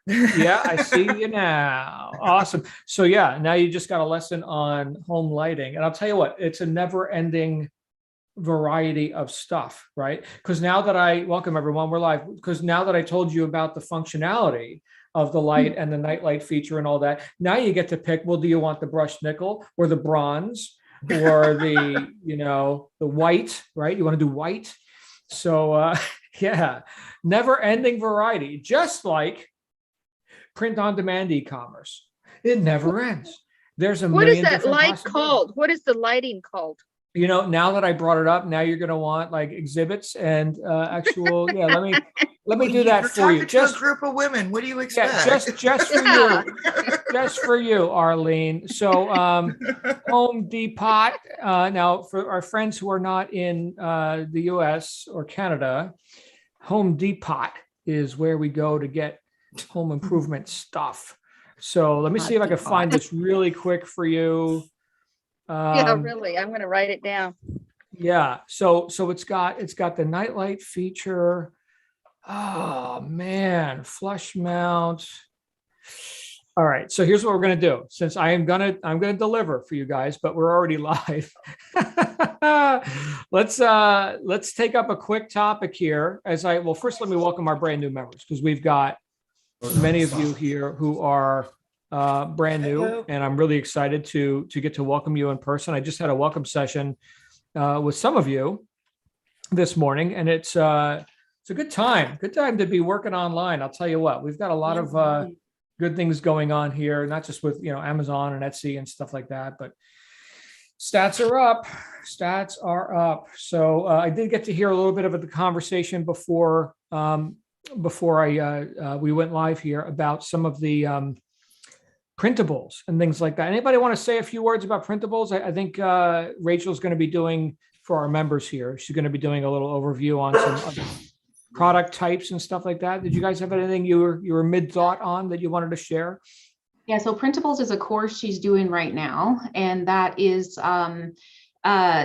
Yeah, I see you now. Awesome. So yeah, now you just got a lesson on home lighting. And I'll tell you what, it's a never ending variety of stuff, right? Because now that I welcome everyone, we're live. Because now that I told you about the functionality of the light and the night light feature and all that, now you get to pick, well, do you want the brushed nickel or the bronze or the, the white, right? You want to do white. So yeah, never ending variety, just like print on demand e-commerce. It never ends. There's a What is million that different light possibilities. called? What is the lighting called? Now that I brought it up, now you're going to want like exhibits and actual. Yeah, let me Well, do that you're for you. talking to a group of women. What do you Yeah, expect? just for Yeah. you, just for you, Arlene. So, Home Depot. Now, for our friends who are not in the U.S. or Canada, Home Depot is where we go to get home improvement stuff. So let me see if I can find this really quick for you. Yeah, really. I'm going to write it down. Yeah. So it's got the nightlight feature. Oh man, flush mount. All right. So here's what we're gonna do. Since I'm gonna deliver for you guys, but we're already live. Let's take up a quick topic here. First let me welcome our brand new members because we've got many of you here who are brand new, and I'm really excited to get to welcome you in person. I just had a welcome session with some of you this morning, and it's a good time to be working online. I'll tell you what, we've got a lot of good things going on here, not just with Amazon and Etsy and stuff like that, but stats are up. So I did get to hear a little bit of the conversation before we went live here about some of the printables and things like that. Anybody want to say a few words about printables? I think Rachel's going to be doing for our members here. She's going to be doing a little overview on some other product types and stuff like that. Did you guys have anything you were mid thought on that you wanted to share? Yeah, so Printables is a course she's doing right now, and that is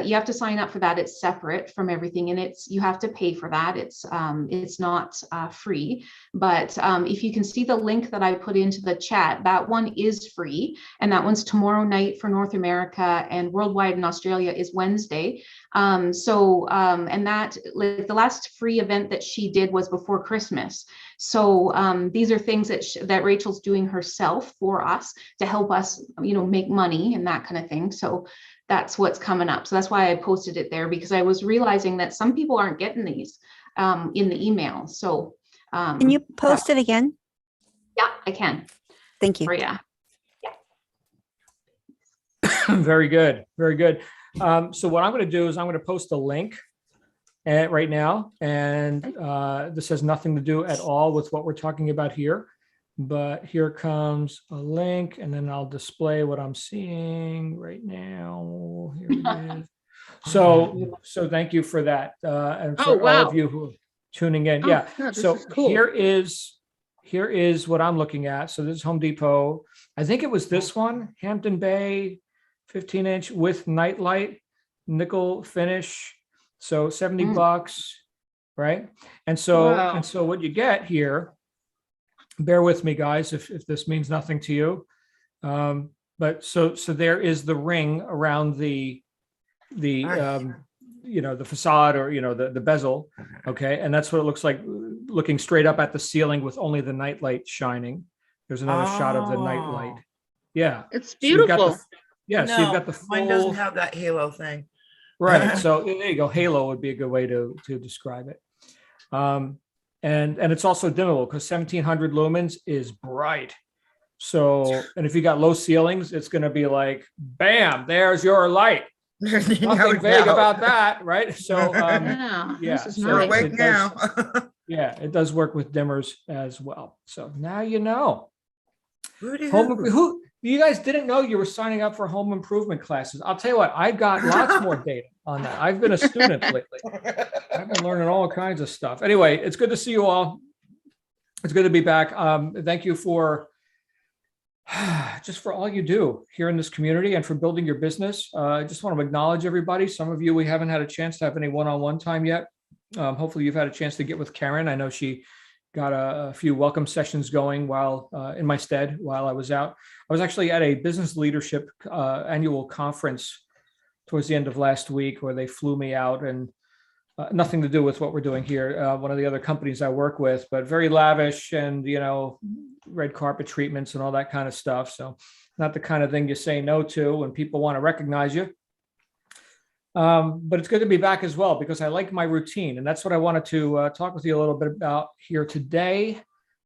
you have to sign up for that. It's separate from everything, and you have to pay for that. It's not free, but if you can see the link that I put into the chat, that one is free, and that one's tomorrow night for North America, and worldwide in Australia is Wednesday. And that, like, the last free event that she did was before Christmas. So these are things that Rachel's doing herself for us to help us, make money and that kind of thing. So that's what's coming up. So that's why I posted it there, because I was realizing that some people aren't getting these in the email. So can you post it again? Yeah, I can. Thank you. For you. Very good. Very good. So what I'm going to do is I'm going to post a link right now. And this has nothing to do at all with what we're talking about here. But here comes a link, and then I'll display what I'm seeing right now. Here it is. So thank you for that. And for all of you who are tuning in. Yeah. So cool. Here is what I'm looking at. So this is Home Depot. I think it was this one, Hampton Bay, 15-inch with nightlight, nickel finish. So $70, right? And so what you get here, bear with me, guys, if this means nothing to you. But so there is the ring around the facade, or the bezel. Okay, and that's what it looks like looking straight up at the ceiling with only the nightlight shining. There's another shot of the nightlight. Yeah, it's beautiful. So you've got the full. Mine doesn't have that halo thing. Right. So there you go. Halo would be a good way to describe it. And it's also dimmable because 1700 lumens is bright. So, and if you got low ceilings, it's going to be like, bam, there's your light. Nothing vague about that, right? So, We're awake now. Yeah, it does work with dimmers as well. So now you know. Who you guys didn't know you were signing up for home improvement classes. I'll tell you what, I've got lots more data on that. I've been a student lately. I've been learning all kinds of stuff. Anyway, it's good to see you all. It's good to be back. Thank you for just for all you do here in this community and for building your business. I just want to acknowledge everybody. Some of you, we haven't had a chance to have any one-on-one time yet. Hopefully you've had a chance to get with Karen. I know she got a few welcome sessions going while in my stead while I was out. I was actually at a business leadership annual conference towards the end of last week where they flew me out, and nothing to do with what we're doing here. One of the other companies I work with, but very lavish and, red carpet treatments and all that kind of stuff. So not the kind of thing you say no to when people want to recognize you. But it's good to be back as well, because I like my routine. And that's what I wanted to talk with you a little bit about here today.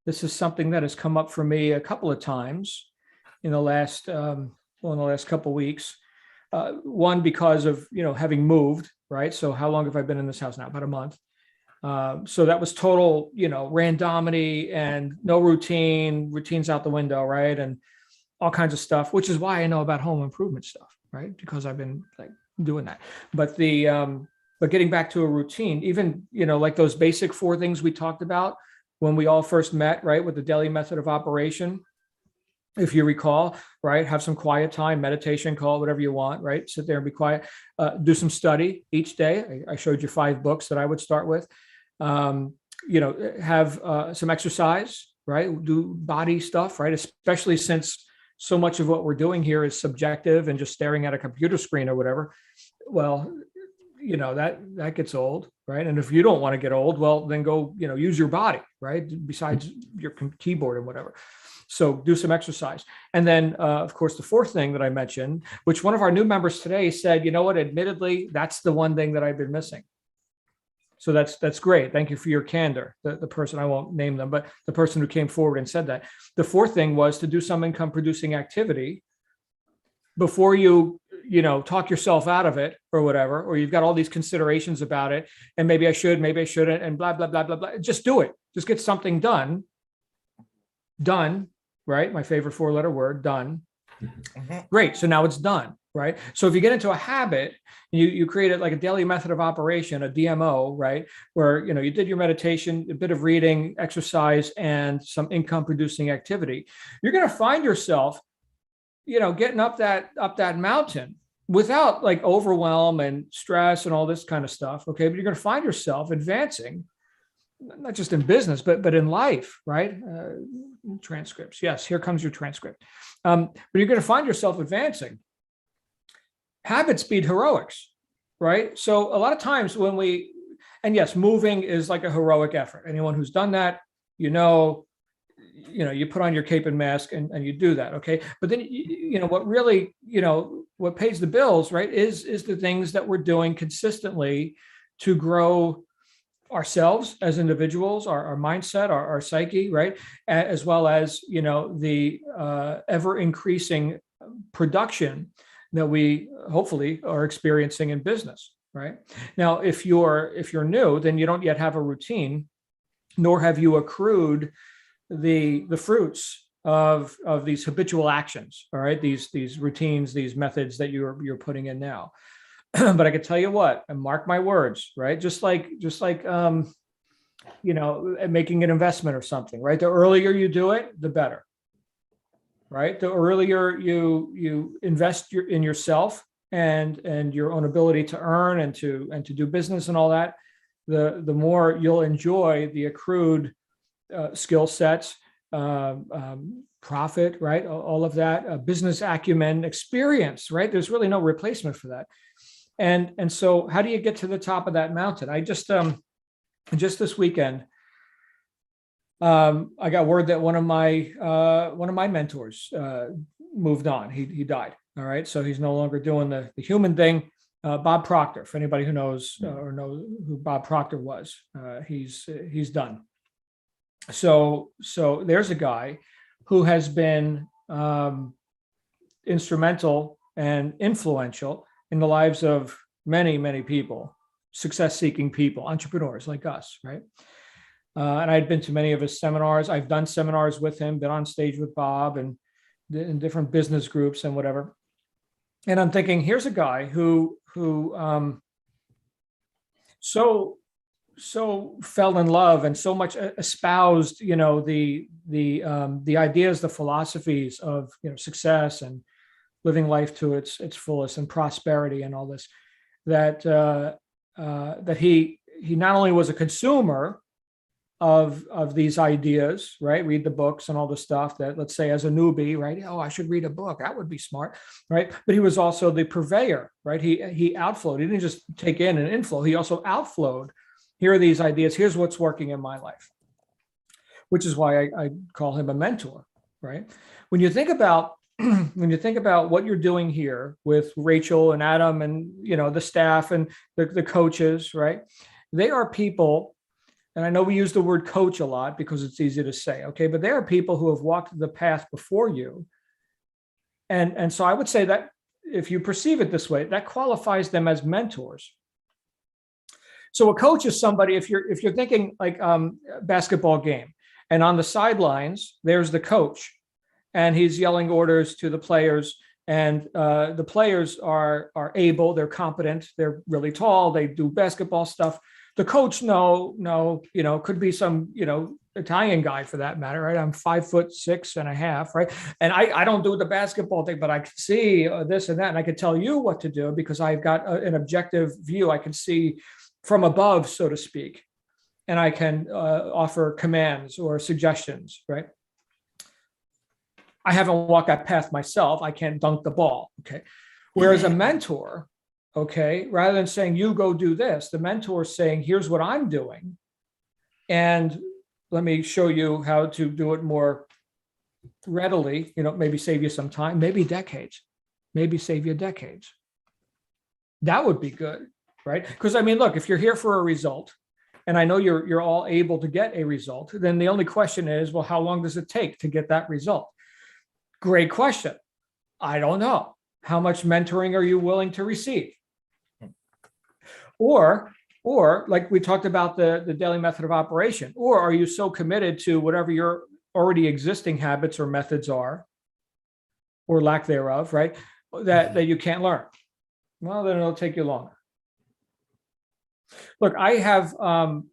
This is something that has come up for me a couple of times in the last couple of weeks. One, because of, having moved, right? So how long have I been in this house now? About a month. So that was total, randomity and no routines out the window, right? And all kinds of stuff, which is why I know about home improvement stuff, right? Because I've been doing that. But but getting back to a routine, even, like those basic 4 things we talked about when we all first met, right? With the daily method of operation. If you recall, right, have some quiet time, meditation, call it whatever you want, right? Sit there and be quiet. Do some study each day. I showed you 5 books that I would start with. Have some exercise, right? Do body stuff, right? Especially since so much of what we're doing here is subjective and just staring at a computer screen or whatever. Well, that gets old, right? And if you don't want to get old, well, then go, use your body, right? Besides your keyboard and whatever. So do some exercise. And then, of course, the 4th thing that I mentioned, which one of our new members today said, you know what, admittedly, that's the one thing that I've been missing. So that's great. Thank you for your candor. The person, I won't name them, but the person who came forward and said that. The 4th thing was to do some income producing activity before you talk yourself out of it or whatever, or you've got all these considerations about it. And maybe I should, maybe I shouldn't, and blah, blah, blah, blah, blah. Just do it. Just get something done. Right? My favorite 4-letter word, done. Great. So now it's done, right? So if you get into a habit, you create it like a daily method of operation, a DMO, right? Where, you did your meditation, a bit of reading, exercise, and some income producing activity. You're going to find yourself, getting up that mountain without overwhelm and stress and all this kind of stuff. Okay. But you're going to find yourself advancing, not just in business, but in life, right? Transcripts. Yes, here comes your transcript. But you're going to find yourself advancing. Habits beat heroics, right? So a lot of times and yes, moving is like a heroic effort. Anyone who's done that, you put on your cape and mask and you do that, okay? But then, what really, what pays the bills, right, is the things that we're doing consistently to grow ourselves as individuals, our mindset, our psyche, right? As well as, the ever increasing production that we hopefully are experiencing in business, right? Now, if you're new, then you don't yet have a routine, nor have you accrued the fruits of these habitual actions, all right? These routines, these methods that you're putting in now. But I can tell you what, and mark my words, right? Just like making an investment or something, right? The earlier you do it, the better, right? The earlier you invest in yourself and your own ability to earn and to do business and all that, the more you'll enjoy the accrued skill sets, profit, right? All of that, business acumen, experience, right? There's really no replacement for that. And so how do you get to the top of that mountain? I just this weekend, I got word that one of my mentors moved on. He died. All right. So he's no longer doing the human thing. Bob Proctor, for anybody who knows or knows who Bob Proctor was, he's done. So there's a guy who has been instrumental and influential in the lives of many, many people, success-seeking people, entrepreneurs like us, right? And I'd been to many of his seminars. I've done seminars with him, been on stage with Bob and in different business groups and whatever. And I'm thinking, here's a guy who so fell in love and so much espoused, the ideas, the philosophies of success and living life to its fullest and prosperity and all this, that he not only was a consumer of these ideas, right? Read the books and all the stuff that, let's say, as a newbie, right? Oh, I should read a book. That would be smart, right? But he was also the purveyor, right? He outflowed. He didn't just take in and inflow. He also outflowed. Here are these ideas. Here's what's working in my life, which is why I call him a mentor, right? When you think about what you're doing here with Rachel and Adam and the staff and the coaches, right? They are people. And I know we use the word coach a lot because it's easy to say, okay, but there are people who have walked the path before you. And so I would say that if you perceive it this way, that qualifies them as mentors. So a coach is somebody, if you're thinking like basketball game, and on the sidelines, there's the coach, and he's yelling orders to the players, and the players are able, they're competent, they're really tall, they do basketball stuff. The coach, no, could be some, Italian guy for that matter, right? I'm 5'6.5", right? And I don't do the basketball thing, but I can see this and that, and I can tell you what to do because I've got an objective view. I can see from above, so to speak, and I can offer commands or suggestions, right? I haven't walked that path myself. I can't dunk the ball, okay? Whereas a mentor, okay, rather than saying, you go do this, the mentor is saying, here's what I'm doing. And let me show you how to do it more readily, maybe save you some time, maybe decades, maybe save you decades. That would be good, right? Because I mean, look, if you're here for a result, and I know you're all able to get a result, then the only question is, well, how long does it take to get that result? Great question. I don't know. How much mentoring are you willing to receive? Or like we talked about the daily method of operation, or are you so committed to whatever your already existing habits or methods are, or lack thereof, right? That you can't learn. Well, then it'll take you longer. Look, I have, and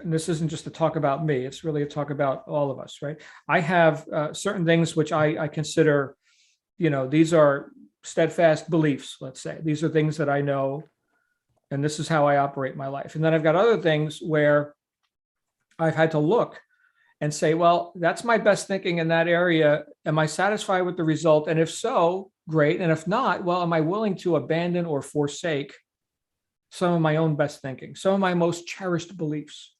this isn't just a talk about me, it's really a talk about all of us, right? I have certain things which I consider, these are steadfast beliefs, let's say. These are things that I know, and this is how I operate my life. And then I've got other things where I've had to look and say, well, that's my best thinking in that area. Am I satisfied with the result? And if so, great. And if not, well, am I willing to abandon or forsake some of my own best thinking, some of my most cherished beliefs?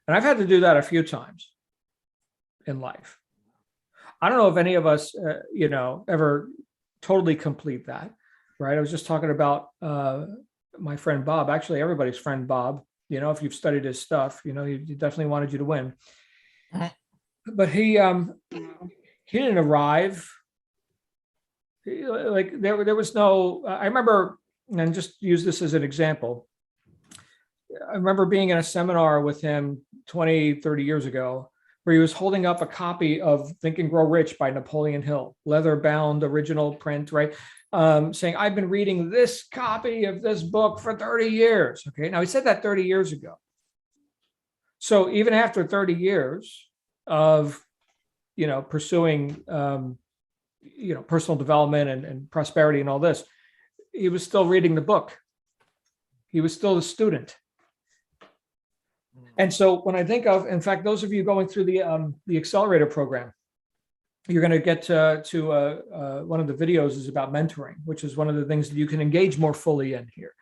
And I've had to do that a few times in life. I don't know if any of us, ever totally complete that, right? I was just talking about my friend Bob, actually everybody's friend Bob. If you've studied his stuff, he definitely wanted you to win. But he didn't arrive. Like there was no. I remember, and just use this as an example. I remember being in a seminar with him 20, 30 years ago, where he was holding up a copy of Think and Grow Rich by Napoleon Hill, leather-bound, original print, right? Saying, I've been reading this copy of this book for 30 years. Okay, now he said that 30 years ago. So even after 30 years of, pursuing, personal development and prosperity and all this, he was still reading the book. He was still a student. And so when I think of, in fact, those of you going through the accelerator program, you're going to get to one of the videos is about mentoring, which is one of the things that you can engage more fully in here.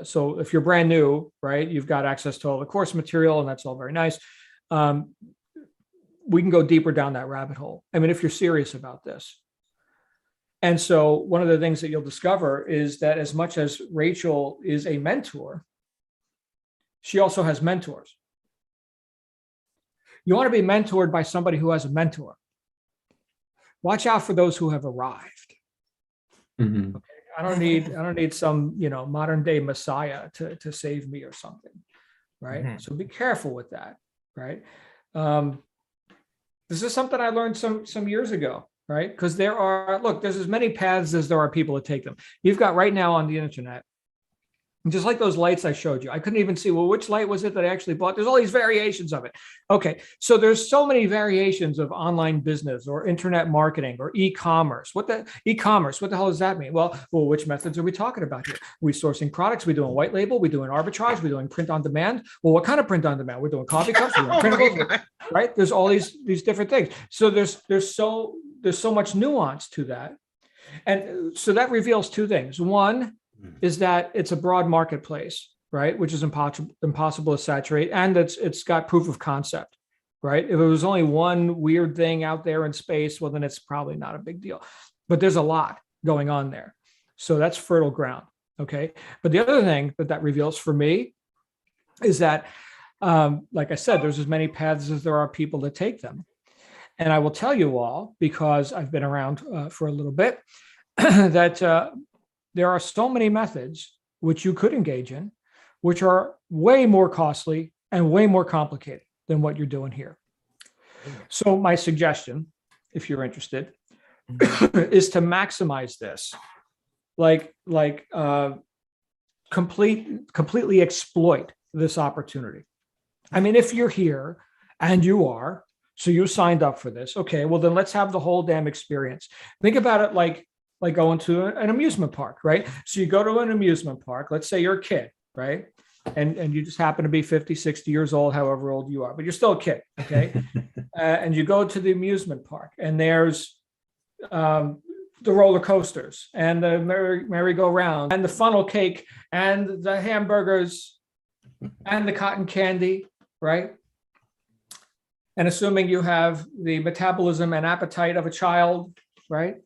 So if you're brand new, right, you've got access to all the course material, and that's all very nice. We can go deeper down that rabbit hole. I mean, if you're serious about this. And so one of the things that you'll discover is that as much as Rachel is a mentor, she also has mentors. You want to be mentored by somebody who has a mentor. Watch out for those who have arrived. Mm-hmm. Okay? I don't need some, modern day Messiah to save me or something. Right. Mm-hmm. So be careful with that. Right. This is something I learned some years ago. Right. Because there's as many paths as there are people to take them. You've got right now on the internet, Just like those lights I showed you. I couldn't even see, well, which light was it that I actually bought? There's all these variations of it. Okay, so there's so many variations of online business or internet marketing or e-commerce. What the hell does that mean? Well, which methods are we talking about here? Are we sourcing products? We doing white label? We doing arbitrage? We doing print on demand? Well, what kind of print on demand? We're doing coffee cups, we're doing printables, right? There's all these different things. So there's so much nuance to that. And so that reveals two things. One is that it's a broad marketplace, right? Which is impossible to saturate. And it's got proof of concept, right? If it was only one weird thing out there in space, well, then it's probably not a big deal. But there's a lot going on there. So that's fertile ground, okay? But the other thing that reveals for me is that, like I said, there's as many paths as there are people that take them. And I will tell you all, because I've been around for a little bit, that there are so many methods which you could engage in, which are way more costly and way more complicated than what you're doing here. So my suggestion, if you're interested, is to maximize this, completely exploit this opportunity. I mean, if you're here and you are, so you signed up for this, okay, well then let's have the whole damn experience. Think about it like going to an amusement park, right? So you go to an amusement park, let's say you're a kid, right? And you just happen to be 50, 60 years old, however old you are, but you're still a kid, okay? And you go to the amusement park and there's the roller coasters and the merry-go-round and the funnel cake and the hamburgers and the cotton candy, right? And assuming you have the metabolism and appetite of a child, right?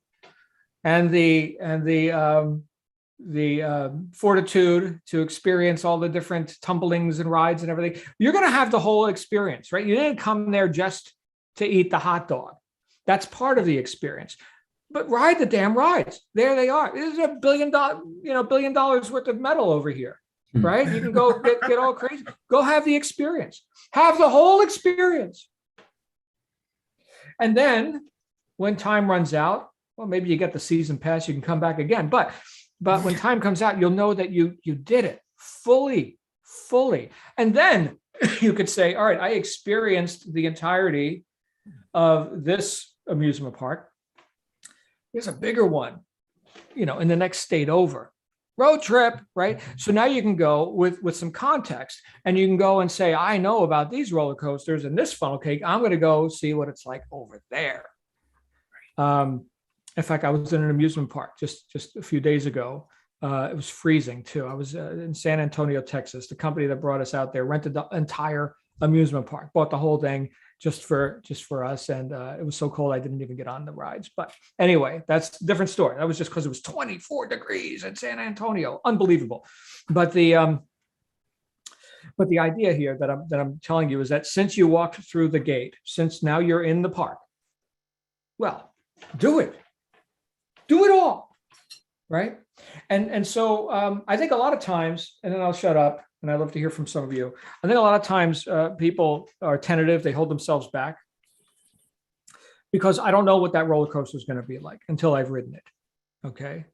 And the fortitude to experience all the different tumblings and rides and everything, you're going to have the whole experience, right? You didn't come there just to eat the hot dog. That's part of the experience. But ride the damn rides. There they are. There's $1 billion, $1 billion worth of metal over here, right? You can go get all crazy. Go have the experience. Have the whole experience. And then when time runs out, well, maybe you get the season pass, you can come back again. But when time comes out, you'll know that you did it fully. And then you could say, all right, I experienced the entirety of this amusement park. There's a bigger one, in the next state over. Road trip, right? So now you can go with some context and you can go and say, I know about these roller coasters and this funnel cake. I'm going to go see what it's like over there. In fact, I was in an amusement park just a few days ago. It was freezing too. I was in San Antonio, Texas. The company that brought us out there rented the entire amusement park, bought the whole thing just for us. And it was so cold, I didn't even get on the rides. But anyway, that's a different story. That was just because it was 24 degrees in San Antonio. Unbelievable. But the idea here that I'm telling you is that since you walked through the gate, since now you're in the park, well, do it. Do it all, right? And so I think a lot of times, and then I'll shut up, and I'd love to hear from some of you. I think a lot of times people are tentative, they hold themselves back because I don't know what that roller coaster is going to be like until I've ridden it, okay?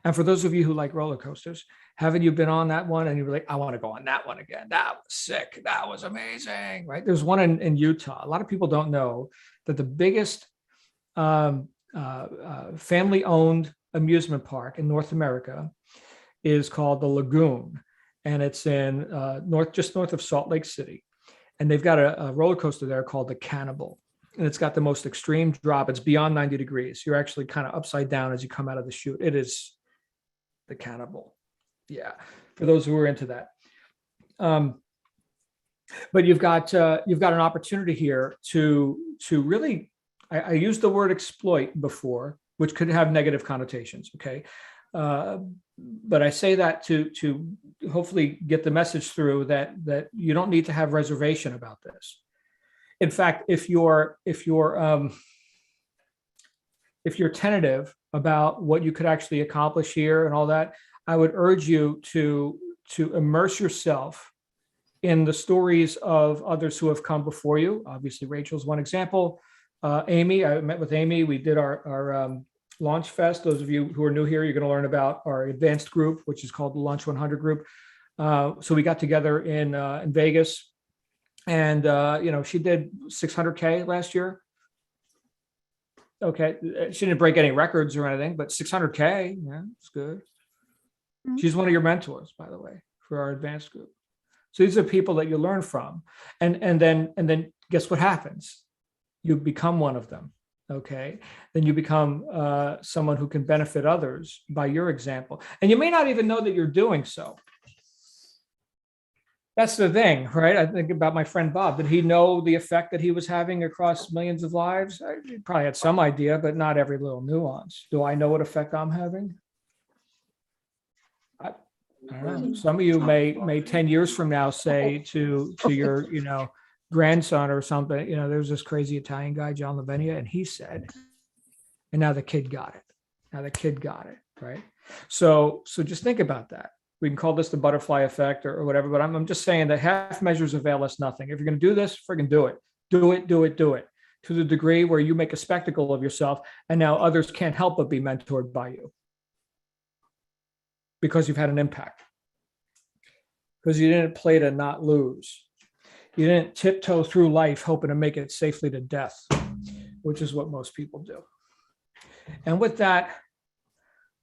And for those of you who like roller coasters, haven't you been on that one and you're like, I want to go on that one again. That was sick. That was amazing, right? There's one in Utah. A lot of people don't know that the biggest family-owned amusement park in North America is called the Lagoon, and it's in just north of Salt Lake City. And they've got a roller coaster there called the Cannibal, and it's got the most extreme drop. It's beyond 90 degrees. You're actually kind of upside down as you come out of the chute. It is the Cannibal, yeah. For those who are into that, but you've got an opportunity here to really. I used the word exploit before, which could have negative connotations, okay? But I say that to hopefully get the message through that you don't need to have reservation about this. In fact, if you're tentative about what you could actually accomplish here and all that, I would urge you to immerse yourself in the stories of others who have come before you. Obviously, Rachel's one example. Amy, I met with Amy. We did our Launch Fest. Those of you who are new here, you're going to learn about our advanced group, which is called the Launch 100 group. So we got together in Vegas, and she did 600K last year. Okay, she didn't break any records or anything, but 600K, yeah, it's good. She's one of your mentors, by the way, for our advanced group. So these are people that you learn from, and then guess what happens? You become one of them. Okay, then you become someone who can benefit others by your example, and you may not even know that you're doing so. That's the thing, right? I think about my friend Bob. Did he know the effect that he was having across millions of lives? He probably had some idea, but not every little nuance. Do I know what effect I'm having? I don't know. Some of you may 10 years from now say to your grandson or something, there's this crazy Italian guy, John Lavenia, and he said, and now the kid got it. Right? So just think about that. We can call this the butterfly effect or whatever, but I'm just saying that half measures avail us nothing. If you're going to do this, friggin' do it. Do it to the degree where you make a spectacle of yourself, and now others can't help but be mentored by you because you've had an impact. Because you didn't play to not lose. You didn't tiptoe through life hoping to make it safely to death, which is what most people do. And with that,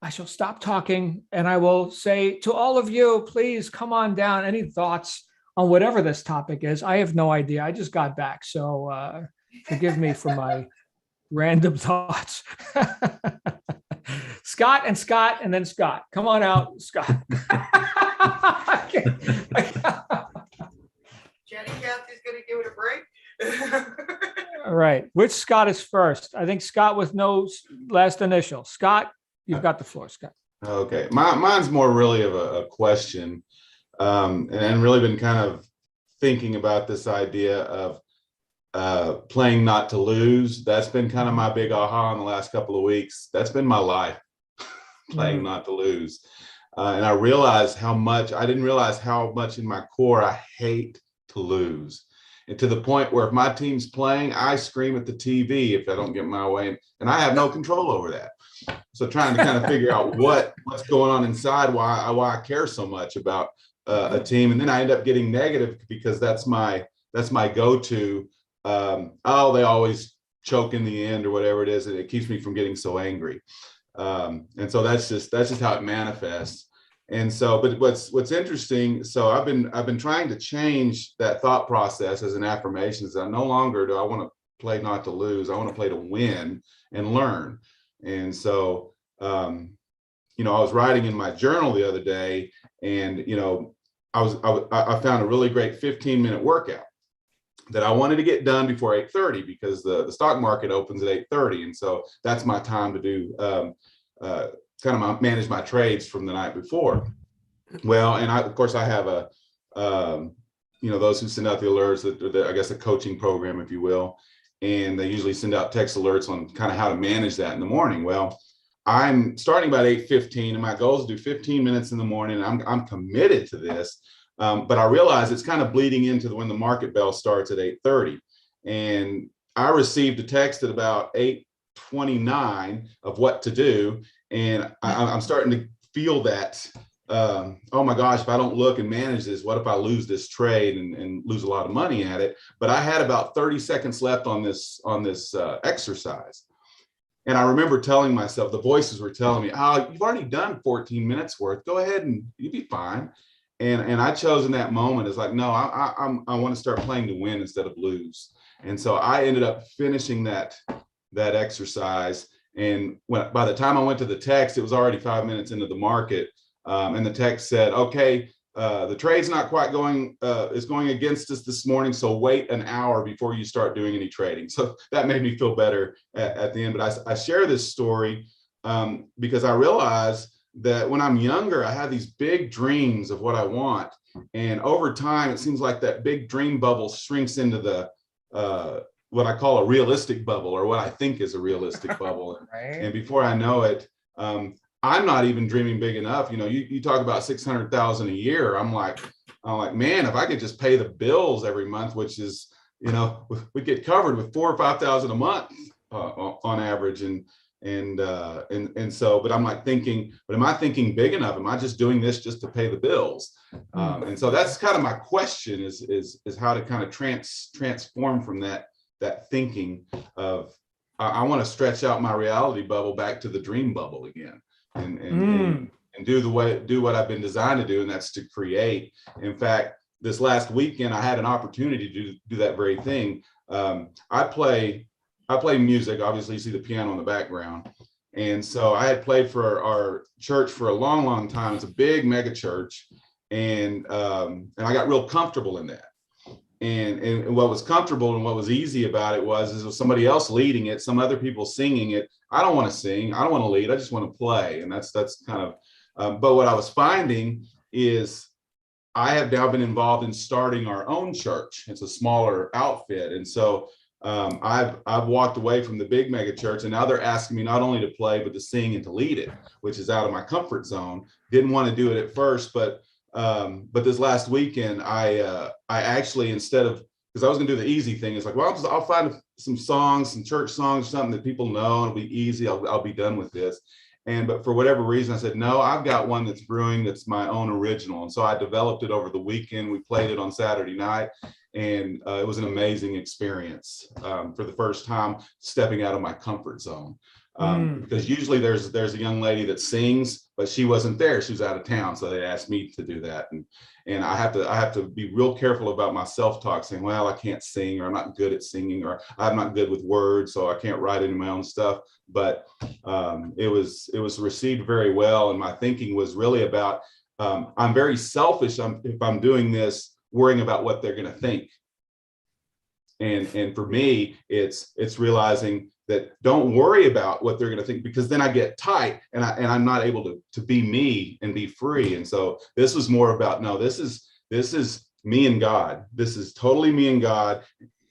I shall stop talking, and I will say to all of you, please come on down. Any thoughts on whatever this topic is? I have no idea. I just got back, so forgive me for my random thoughts. Scott, and then Scott. Come on out, Scott. Jenny Cathy's going to give it a break. All right. Which Scott is first? I think Scott with no last initial. Scott, you've got the floor, Scott. Okay. Mine's more really of a question, and really been kind of thinking about this idea of playing not to lose. That's been kind of my big aha in the last couple of weeks. That's been my life, playing not to lose. And I realized I didn't realize how much in my core I hate to lose. And to the point where if my team's playing, I scream at the TV if I don't get my way, and I have no control over that. So trying to kind of figure out what's going on inside, why I care so much about a team, and then I end up getting negative because that's my go-to. They always choke in the end or whatever it is, and it keeps me from getting so angry. And so that's just how it manifests. And so, but what's interesting, so I've been trying to change that thought process as an affirmation. Is that no longer do I want to play not to lose. I want to play to win and learn. And so, I was writing in my journal the other day, and I found a really great 15-minute workout that I wanted to get done before 8:30 because the stock market opens at 8:30, and so that's my time to do manage my trades from the night before. Well, and of course I have those who send out the alerts, I guess a coaching program, if you will, and they usually send out text alerts on kind of how to manage that in the morning. Well, I'm starting about 8:15, and my goal is to do 15 minutes in the morning. I'm committed to this, but I realize it's kind of bleeding into when the market bell starts at 8:30, and I received a text at about 8:29 of what to do. And I'm starting to feel that, oh my gosh, if I don't look and manage this, what if I lose this trade and lose a lot of money at it? But I had about 30 seconds left on this exercise. And I remember telling myself, the voices were telling me, oh, you've already done 14 minutes worth. Go ahead and you'll be fine. And I chose in that moment, it's like, no, I want to start playing to win instead of lose. And so I ended up finishing that exercise. And by the time I went to the text, it was already 5 minutes into the market. And the text said, okay, the trade's not quite going, it's going against us this morning. So wait an hour before you start doing any trading. So that made me feel better at the end. But I share this story because I realized that when I'm younger, I had these big dreams of what I want. And over time, it seems like that big dream bubble shrinks into the, what I call a realistic bubble, or what I think is a realistic bubble. Right. And before I know it, I'm not even dreaming big enough. You talk about 600,000 a year. I'm like, man, if I could just pay the bills every month, which is, we get covered with 4,000 or 5,000 a month on average. And And so, but I'm like thinking, but am I thinking big enough? Am I just doing this just to pay the bills? And so that's kind of my question is how to kind of transform from that thinking of, I want to stretch out my reality bubble back to the dream bubble again, and do what I've been designed to do, and that's to create. In fact, this last weekend I had an opportunity to do that very thing. I play music. Obviously, you see the piano in the background, and so I had played for our church for a long time. It's a big mega church, and I got real comfortable in that. And what was comfortable and what was easy about it was somebody else leading it, some other people singing it. I don't want to sing. I don't want to lead. I just want to play. And that's kind of. But what I was finding is I have now been involved in starting our own church. It's a smaller outfit, and so I've walked away from the big mega church, and now they're asking me not only to play but to sing and to lead it, which is out of my comfort zone. Didn't want to do it at first, but this last weekend I actually, instead of, because I was gonna do the easy thing, it's like, well, I'll find some songs, some church songs, something that people know, and it'll be easy. I'll be done with this. But for whatever reason, I said, no, I've got one that's brewing that's my own original. And so I developed it over the weekend. We played it on Saturday night, and it was an amazing experience for the first time stepping out of my comfort zone. Because usually there's a young lady that sings, but she wasn't there. She was out of town. So they asked me to do that. And I have to be real careful about my self-talk, saying, well, I can't sing, or I'm not good at singing, or I'm not good with words, so I can't write any of my own stuff. But it was received very well. And my thinking was really about, I'm very selfish if I'm doing this, worrying about what they're going to think. And for me, it's realizing that don't worry about what they're going to think, because then I get tight and I'm not able to be me and be free. And so this was more about, no, this is me and God. This is totally me and God.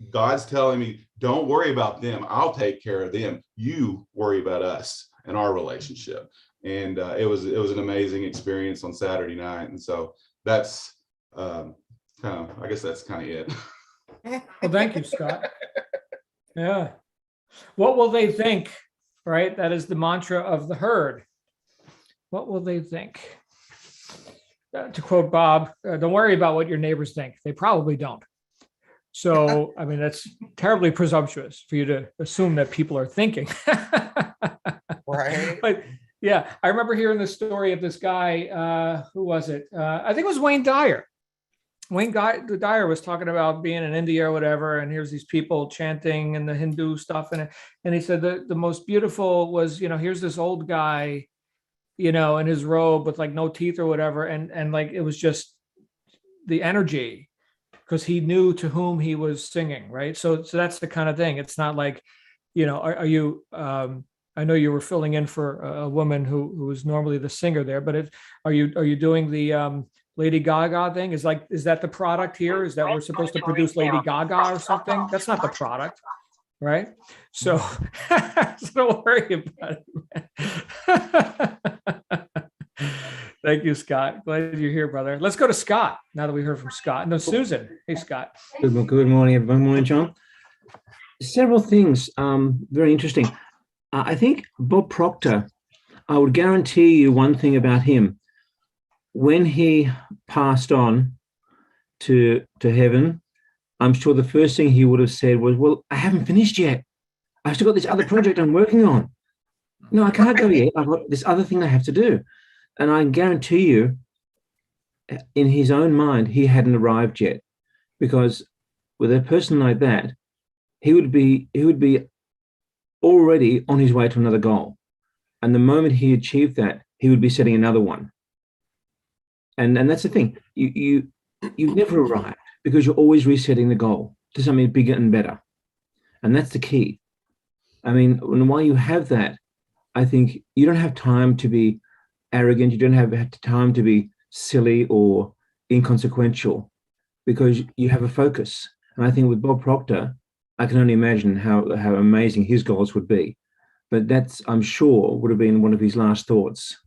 God's telling me, don't worry about them. I'll take care of them. You worry about us and our relationship. And it was an amazing experience on Saturday night. And so that's I guess that's kind of it. Well, thank you, Scott. Yeah. What will they think? Right? That is the mantra of the herd. What will they think? To quote Bob, don't worry about what your neighbors think. They probably don't. So, I mean, that's terribly presumptuous for you to assume that people are thinking. Right. But yeah, I remember hearing the story of this guy. Who was it? I think it was Wayne Dyer. Dyer was talking about being in India or whatever, and here's these people chanting and the Hindu stuff, and he said the most beautiful was, here's this old guy, in his robe with like no teeth or whatever, and like it was just the energy, because he knew to whom he was singing, right? So that's the kind of thing. It's not like, are you? I know you were filling in for a woman who was normally the singer there, but are you doing the Lady Gaga thing? Is that the product here? Is that we're supposed to produce Lady Gaga or something? That's not the product, right? So, so don't worry about it. Thank you, Scott. Glad you're here, brother. Let's go to Scott now that we heard from Scott. No, Susan. Hey, Scott. Good morning, everyone. Morning, John. Several things, very interesting. I think Bob Proctor, I would guarantee you one thing about him. When he passed on to heaven, I'm sure the first thing he would have said was, well, I haven't finished yet. I've still got this other project I'm working on. No, I can't go yet. I've got this other thing I have to do. And I guarantee you, in his own mind, he hadn't arrived yet, because with a person like that, he would be already on his way to another goal. And the moment he achieved that, he would be setting another one. And that's the thing. You never arrive, because you're always resetting the goal to something bigger and better. And that's the key. I mean, while you have that, I think you don't have time to be arrogant. You don't have time to be silly or inconsequential, because you have a focus. And I think with Bob Proctor, I can only imagine how amazing his goals would be. But that's, I'm sure, would have been one of his last thoughts.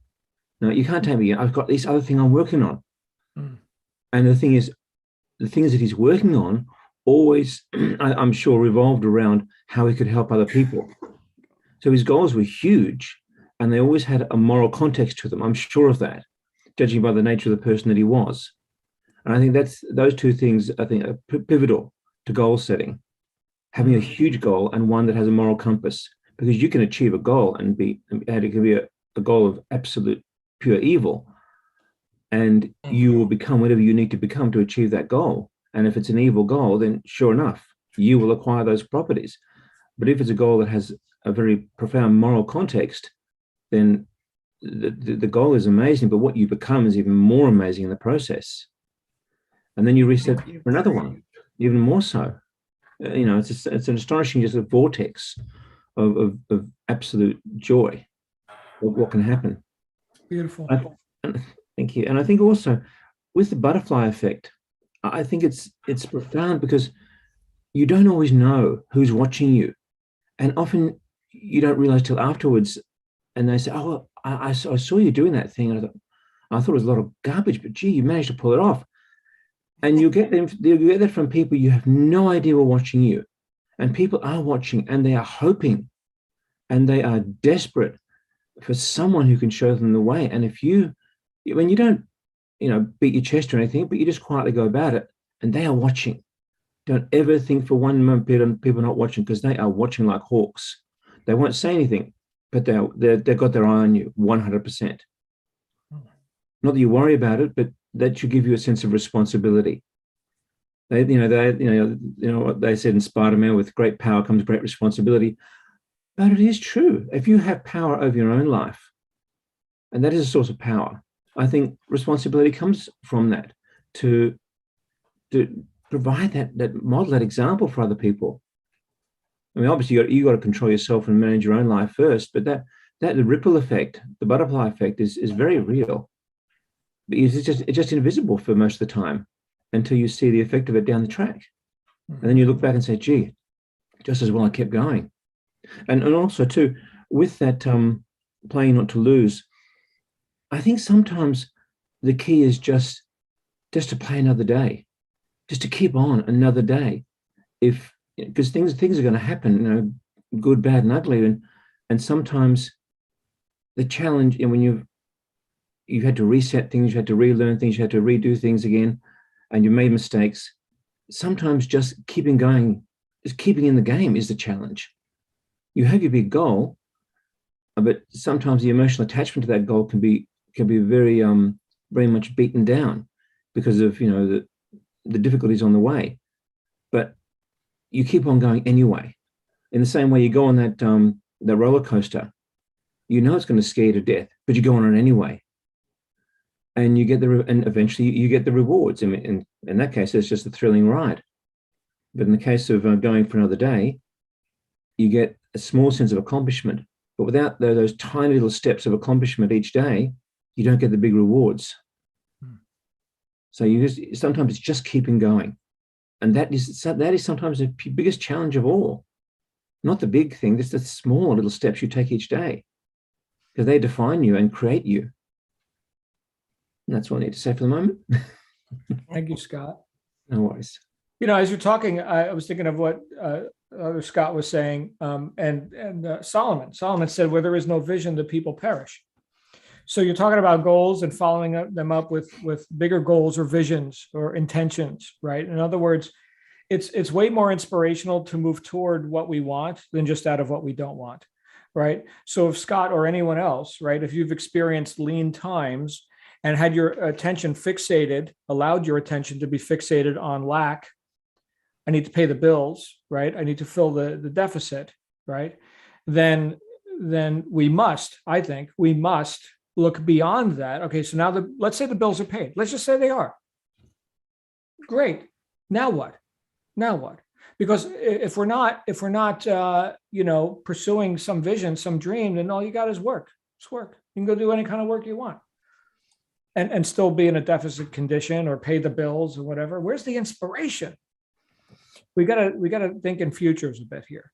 No, you can't tell me, I've got this other thing I'm working on. And the things that he's working on always, I'm sure, revolved around how he could help other people. So his goals were huge, and they always had a moral context to them. I'm sure of that, judging by the nature of the person that he was. And I think that's those two things, I think, are pivotal to goal setting. Having a huge goal and one that has a moral compass, because you can achieve a goal and it can be a goal of absolute pure evil, and you will become whatever you need to become to achieve that goal. And if it's an evil goal, then sure enough, you will acquire those properties. But if it's a goal that has a very profound moral context, then the goal is amazing, but what you become is even more amazing in the process. And then you reset for another one, even more so. It's an astonishing just a vortex of absolute joy of what can happen. Beautiful. Thank you. And I think also with the butterfly effect, I think it's profound because you don't always know who's watching you. And often you don't realize till afterwards. And they say, oh, well, I saw you doing that thing. And I thought it was a lot of garbage, but gee, you managed to pull it off. And you get that from people you have no idea were watching you. And people are watching and they are hoping and they are desperate for someone who can show them the way. And when you don't, beat your chest or anything, but you just quietly go about it and they are watching. Don't ever think for one moment people are not watching, because they are watching like hawks. They won't say anything, but they've got their eye on you 100%. Not that you worry about it, but that should give you a sense of responsibility. What they said in Spider-Man, with great power comes great responsibility. But it is true. If you have power over your own life, and that is a source of power, I think responsibility comes from that, to provide that model, that example for other people. I mean, obviously you got to control yourself and manage your own life first, but that the ripple effect, the butterfly effect, is very real. It's just invisible for most of the time until you see the effect of it down the track. And then you look back and say, gee, just as well I kept going. And also too, with that playing not to lose, I think sometimes the key is just to play another day, just to keep on another day. Because things are going to happen, good, bad, and ugly. And sometimes the challenge, when you've had to reset things, you had to relearn things, you had to redo things again, and you made mistakes. Sometimes just keeping going, just keeping in the game is the challenge. You have your big goal, but sometimes the emotional attachment to that goal can be very very much beaten down because of the difficulties on the way. But you keep on going anyway. In the same way, you go on that roller coaster, it's going to scare you to death, but you go on it anyway. And you get and eventually you get the rewards. I mean, in that case, it's just a thrilling ride. But in the case of going for another day, you get a small sense of accomplishment. But without those tiny little steps of accomplishment each day, you don't get the big rewards. So sometimes it's just keeping going, and that is sometimes the biggest challenge of all. Not the big thing, just the small little steps you take each day, because they define you and create you. And that's what I need to say for the moment. Thank you, Scott. No worries. As you're talking, I was thinking of what other Scott was saying, and Solomon. Solomon said, "Where there is no vision, the people perish." So you're talking about goals and following them up with bigger goals or visions or intentions, right? In other words, it's way more inspirational to move toward what we want than just out of what we don't want, right? So if Scott or anyone else, right, if you've experienced lean times and had your attention fixated, allowed your attention to be fixated on lack, I need to pay the bills, right? I need to fill the deficit, right? Then we must look beyond that. Okay, so now let's say the bills are paid. Let's just say they are. Great. Now what? Because if we're not pursuing some vision, some dream, then all you got is work. It's work. You can go do any kind of work you want, and still be in a deficit condition or pay the bills or whatever. Where's the inspiration? We gotta think in futures a bit here.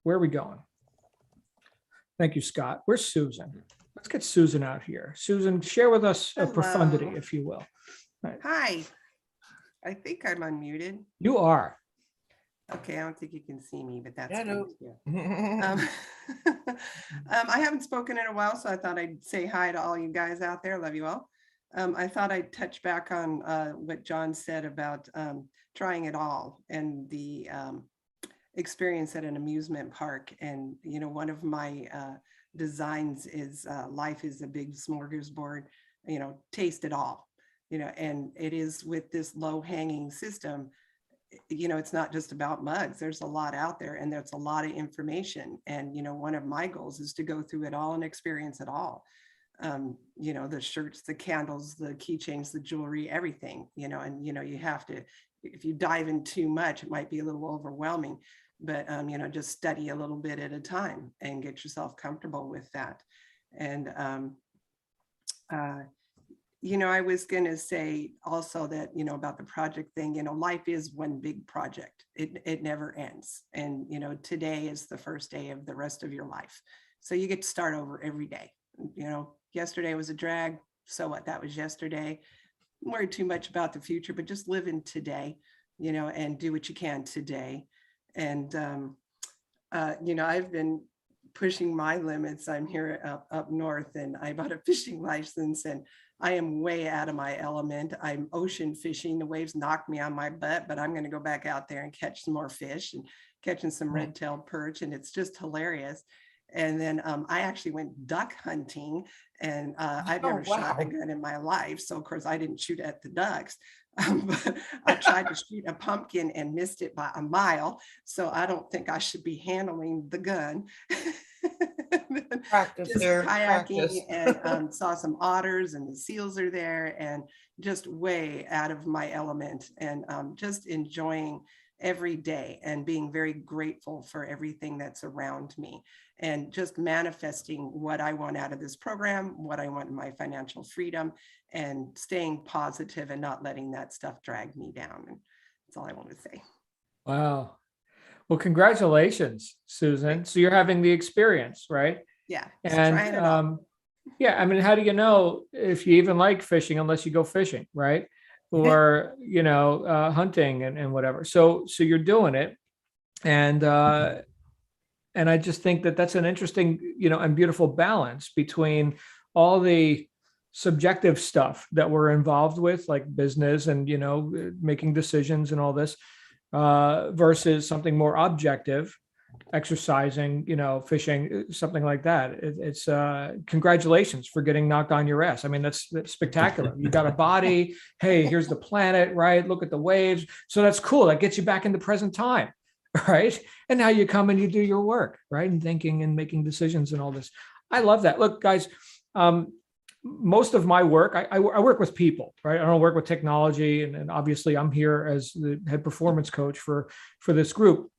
Where are we going? Thank you, Scott. Where's Susan? Let's get Susan out here. Susan, share with us a profundity, if you will. Right. Hi. I think I'm unmuted. You are. Okay, I don't think you can see me, but that's Yeah, no. good. I haven't spoken in a while, so I thought I'd say hi to all you guys out there. Love you all. I thought I'd touch back on what John said about trying it all and the experience at an amusement park. And, you know, one of my designs is life is a big smorgasbord, you know, taste it all, you know, and it is with this low hanging system. You know, it's not just about mugs. There's a lot out there and there's a lot of information. And, you know, one of my goals is to go through it all and experience it all. You know, the shirts, the candles, the keychains, the jewelry, everything, you know, and, you know, you have to, if you dive in too much, it might be a little overwhelming, but, you know, just study a little bit at a time and get yourself comfortable with that. And, you know, I was going to say also that, you know, about the project thing, you know, life is one big project. It never ends. And, you know, today is the first day of the rest of your life. So you get to start over every day. You know, yesterday was a drag. So what? That was yesterday. Don't worry too much about the future, but just live in today, you know, and do what you can today. And, you know, I've been pushing my limits. I'm here up north and I bought a fishing license and I am way out of my element. I'm ocean fishing. The waves knock me on my butt, but I'm going to go back out there and catch some more fish and catching some red-tailed perch. And it's just hilarious. And then I actually went duck hunting and I've never shot a gun in my life. So of course I didn't shoot at the ducks, but I tried to shoot a pumpkin and missed it by a mile. So I don't think I should be handling the gun. Practice Just there. kayaking and saw some otters and the seals are there and just way out of my element and just enjoying every day and being very grateful for everything that's around me and just manifesting what I want out of this program, what I want in my financial freedom and staying positive and not letting that stuff drag me down. And that's all I want to say. Wow. Well, congratulations, Susan. So you're having the experience, right? Yeah. Trying it And all. yeah, I mean, how do you know if you even like fishing unless you go fishing, right? Or, you know, hunting and whatever. So you're doing it. And I just think that that's an interesting, you know, and beautiful balance between all the subjective stuff that we're involved with, like business and, you know, making decisions and all this, versus something more objective, exercising, you know, fishing, something like that. It's congratulations for getting knocked on your ass. I mean, that's spectacular. You got a body. Hey, here's the planet, right? Look at the waves. So that's cool. That gets you back in the present time, right? And now you come and you do your work, right? And thinking and making decisions and all this. I love that. Look, guys, most of my work, I work with people, right? I don't work with technology. And obviously I'm here as the head performance coach for this group.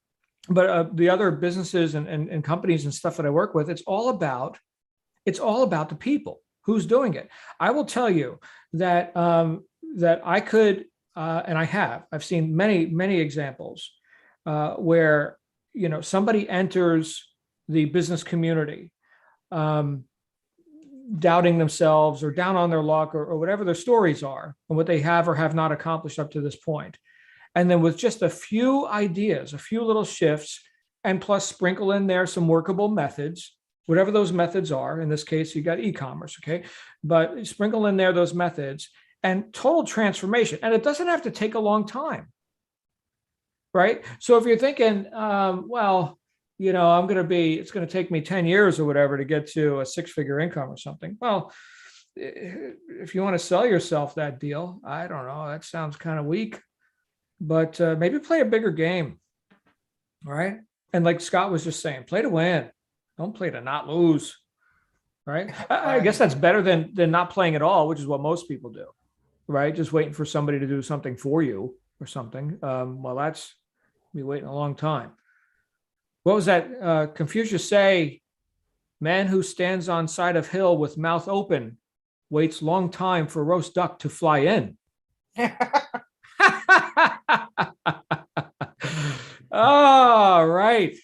But the other businesses and companies and stuff that I work with, it's all about the people who's doing it. I will tell you that that I could, and I've seen many examples where, you know, somebody enters the business community, doubting themselves or down on their luck or whatever their stories are and what they have or have not accomplished up to this point. And then with just a few ideas, a few little shifts, and plus sprinkle in there some workable methods, whatever those methods are. In this case, you got e-commerce, okay? But sprinkle in there those methods and total transformation. And it doesn't have to take a long time, right? So if you're thinking, well, you know, it's going to take me 10 years or whatever to get to a 6-figure income or something. Well, if you want to sell yourself that deal, I don't know, that sounds kind of weak. But maybe play a bigger game, right? And like Scott was just saying, play to win. Don't play to not lose, right? I guess that's better than not playing at all, which is what most people do, right? Just waiting for somebody to do something for you or something. Well, that's be waiting a long time. What was that? Confucius say, man who stands on side of hill with mouth open waits long time for roast duck to fly in. All right.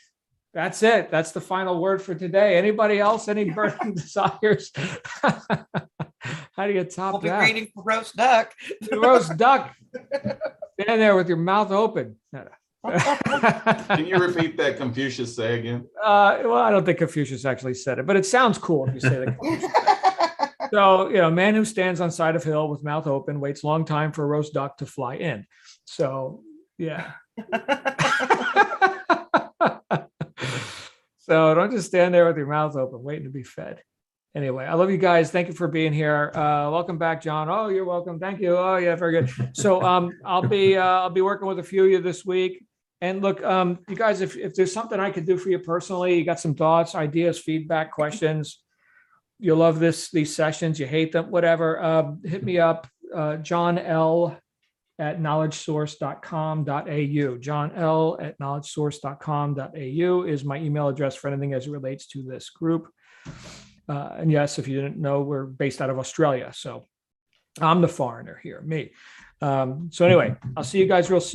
That's it. That's the final word for today. Anybody else? Any burning desires? How do you top We'll be that? waiting for roast duck. Roast duck. Stand there with your mouth open. Can you repeat that Confucius say again? Well, I don't think Confucius actually said it, but it sounds cool if you say that. So, man who stands on side of hill with mouth open waits long time for a roast duck to fly in. So, yeah. So don't just stand there with your mouth open waiting to be fed. Anyway, I love you guys. Thank you for being here. Welcome back, John. Oh, you're welcome. Thank you. Oh, yeah, very good. So I'll be working with a few of you this week. And look, you guys, if there's something I could do for you personally, you got some thoughts, ideas, feedback, questions, you love these sessions, you hate them, whatever, hit me up, John L at knowledgesource.com.au. John L at knowledgesource.com.au is my email address for anything as it relates to this group. And yes, if you didn't know, we're based out of Australia. So I'm the foreigner here, me. So anyway, I'll see you guys real soon.